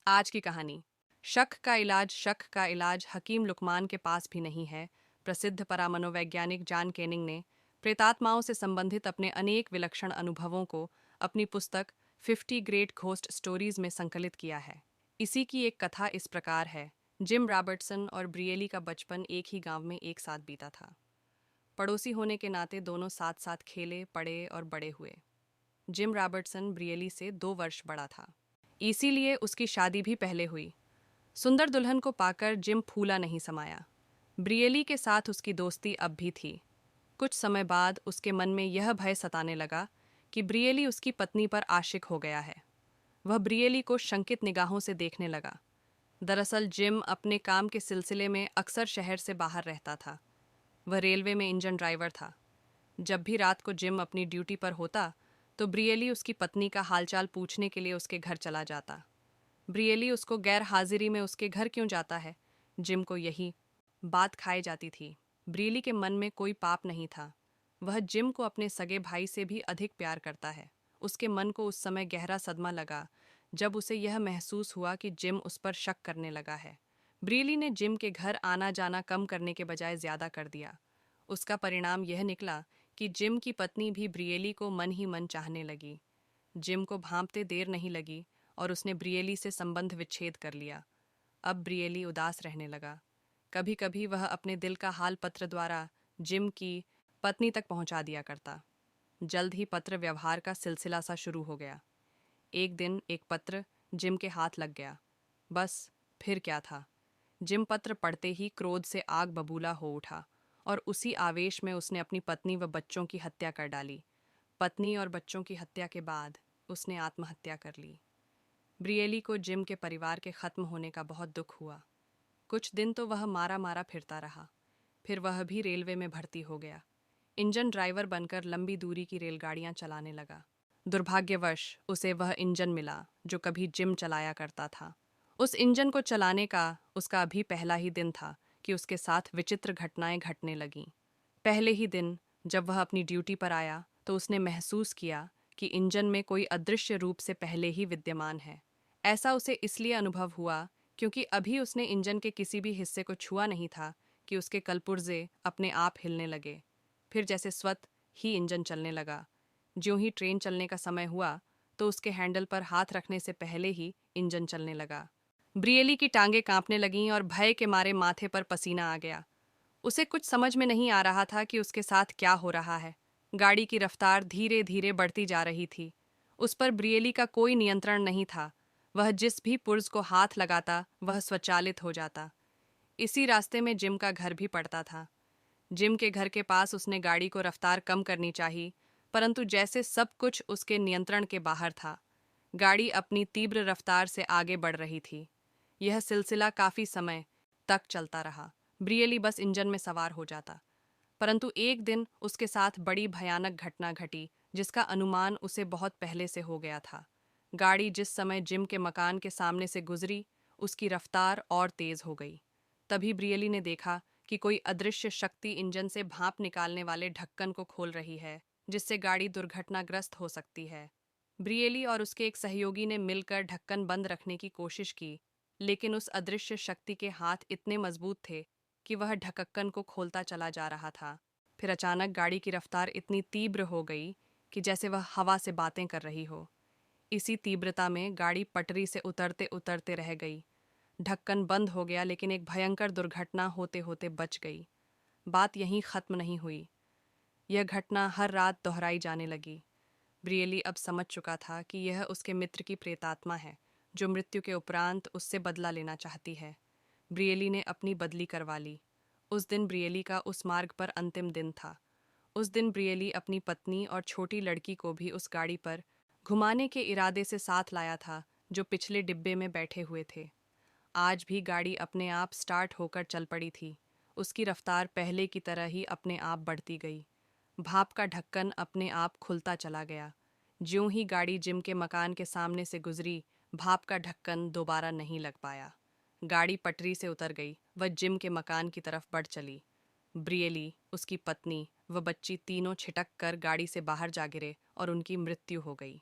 आज की कहानी। शक का इलाज हकीम लुकमान के पास भी नहीं है। प्रसिद्ध परामनोवैज्ञानिक जॉन केनिंग ने प्रेतात्माओं से संबंधित अपने अनेक विलक्षण अनुभवों को अपनी पुस्तक 50 ग्रेट घोस्ट स्टोरीज में संकलित किया है। इसी की एक कथा इस प्रकार है। जिम रॉबर्टसन और ब्रियली का बचपन एक ही गांव में एक साथ बीता था। पड़ोसी होने के नाते दोनों साथ साथ खेले, पढ़े और बड़े हुए। जिम रॉबर्टसन ब्रियली से 2 वर्ष बड़ा था, इसीलिए उसकी शादी भी पहले हुई। सुंदर दुल्हन को पाकर जिम फूला नहीं समाया। ब्रियली के साथ उसकी दोस्ती अब भी थी। कुछ समय बाद उसके मन में यह भय सताने लगा कि ब्रियली उसकी पत्नी पर आशिक हो गया है। वह ब्रियली को शंकित निगाहों से देखने लगा। दरअसल जिम अपने काम के सिलसिले में अक्सर शहर से बाहर रहता था। वह रेलवे में इंजन ड्राइवर था। जब भी रात को जिम अपनी ड्यूटी पर होता तो ब्रियली उसकी पत्नी का हालचाल पूछने के लिए उसके घर चला जाता। ब्रियली उसको गैर हाजिरी में उसके घर क्यों जाता है? जिम को यही बात खाई जाती थी। ब्रियली के मन में कोई पाप नहीं था। वह जिम को अपने सगे भाई से भी अधिक प्यार करता है। उसके मन को उस समय गहरा सदमा लगा जब उसे यह महसूस हुआ कि जिम उस पर शक करने लगा है। ब्रियली ने जिम के घर आना जाना कम करने के बजाय ज्यादा कर दिया। उसका परिणाम यह निकला कि जिम की पत्नी भी ब्रियली को मन ही मन चाहने लगी। जिम को भांपते देर नहीं लगी और उसने ब्रियली से संबंध विच्छेद कर लिया। अब ब्रियली उदास रहने लगा। कभी कभी वह अपने दिल का हाल पत्र द्वारा जिम की पत्नी तक पहुंचा दिया करता। जल्द ही पत्र व्यवहार का सिलसिला सा शुरू हो गया। एक दिन एक पत्र जिम के हाथ लग गया। बस फिर क्या था। जिम पत्र पढ़ते ही क्रोध से आग बबूला हो उठा और उसी आवेश में उसने अपनी पत्नी व बच्चों की हत्या कर डाली। पत्नी और बच्चों की हत्या के बाद उसने आत्महत्या कर ली। ब्रियली को जिम के परिवार के खत्म होने का बहुत दुख हुआ। कुछ दिन तो वह मारा मारा फिरता रहा। फिर वह भी रेलवे में भर्ती हो गया। इंजन ड्राइवर बनकर लंबी दूरी की रेलगाड़ियां चलाने लगा। दुर्भाग्यवश उसे वह इंजन मिला जो कभी जिम चलाया करता था। उस इंजन को चलाने का उसका अभी पहला ही दिन था कि उसके साथ विचित्र घटनाएं घटने लगीं। पहले ही दिन जब वह अपनी ड्यूटी पर आया तो उसने महसूस किया कि इंजन में कोई अदृश्य रूप से पहले ही विद्यमान है। ऐसा उसे इसलिए अनुभव हुआ क्योंकि अभी उसने इंजन के किसी भी हिस्से को छुआ नहीं था कि उसके कलपुर्जे अपने आप हिलने लगे। फिर जैसे स्वतः ही इंजन चलने लगा। ज्यों ही ट्रेन चलने का समय हुआ तो उसके हैंडल पर हाथ रखने से पहले ही इंजन चलने लगा। ब्रियली की टांगें कांपने लगीं और भय के मारे माथे पर पसीना आ गया। उसे कुछ समझ में नहीं आ रहा था कि उसके साथ क्या हो रहा है। गाड़ी की रफ्तार धीरे धीरे बढ़ती जा रही थी। उस पर ब्रियली का कोई नियंत्रण नहीं था। वह जिस भी पुर्ज को हाथ लगाता वह स्वचालित हो जाता। इसी रास्ते में जिम का घर भी पड़ता था। जिम के घर के पास उसने गाड़ी को रफ्तार कम करनी चाहिए, परंतु जैसे सब कुछ उसके नियंत्रण के बाहर था। गाड़ी अपनी तीव्र रफ्तार से आगे बढ़ रही थी। यह सिलसिला काफी समय तक चलता रहा। ब्रियली बस इंजन में सवार हो जाता। परंतु एक दिन उसके साथ बड़ी भयानक घटना घटी जिसका अनुमान उसे बहुत पहले से हो गया था। गाड़ी जिस समय जिम के मकान के सामने से गुजरी उसकी रफ्तार और तेज हो गई। तभी ब्रियली ने देखा कि कोई अदृश्य शक्ति इंजन से भाप निकालने वाले ढक्कन को खोल रही है, जिससे गाड़ी दुर्घटनाग्रस्त हो सकती है। ब्रियली और उसके एक सहयोगी ने मिलकर ढक्कन बंद रखने की कोशिश की, लेकिन उस अदृश्य शक्ति के हाथ इतने मजबूत थे कि वह ढक्कन को खोलता चला जा रहा था। फिर अचानक गाड़ी की रफ्तार इतनी तीव्र हो गई कि जैसे वह हवा से बातें कर रही हो। इसी तीव्रता में गाड़ी पटरी से उतरते उतरते रह गई। ढक्कन बंद हो गया, लेकिन एक भयंकर दुर्घटना होते होते बच गई। बात यहीं खत्म नहीं हुई। यह घटना हर रात दोहराई जाने लगी। ब्रियली अब समझ चुका था कि यह उसके मित्र की प्रेतात्मा है जो मृत्यु के उपरांत उससे बदला लेना चाहती है। ब्रियली ने अपनी बदली करवा ली। उस दिन ब्रियली का उस मार्ग पर अंतिम दिन था। उस दिन ब्रियली अपनी पत्नी और छोटी लड़की को भी उस गाड़ी पर घुमाने के इरादे से साथ लाया था जो पिछले डिब्बे में बैठे हुए थे। आज भी गाड़ी अपने आप स्टार्ट होकर चल पड़ी थी। उसकी रफ्तार पहले की तरह ही अपने आप बढ़ती गई। भाप का ढक्कन अपने आप खुलता चला गया। ज्यों ही गाड़ी जिम के मकान के सामने से गुजरी, भाप का ढक्कन दोबारा नहीं लग पाया। गाड़ी पटरी से उतर गई। वह जिम के मकान की तरफ बढ़ चली। ब्रियली, उसकी पत्नी व बच्ची तीनों छिटक कर गाड़ी से बाहर जा गिरे और उनकी मृत्यु हो गई।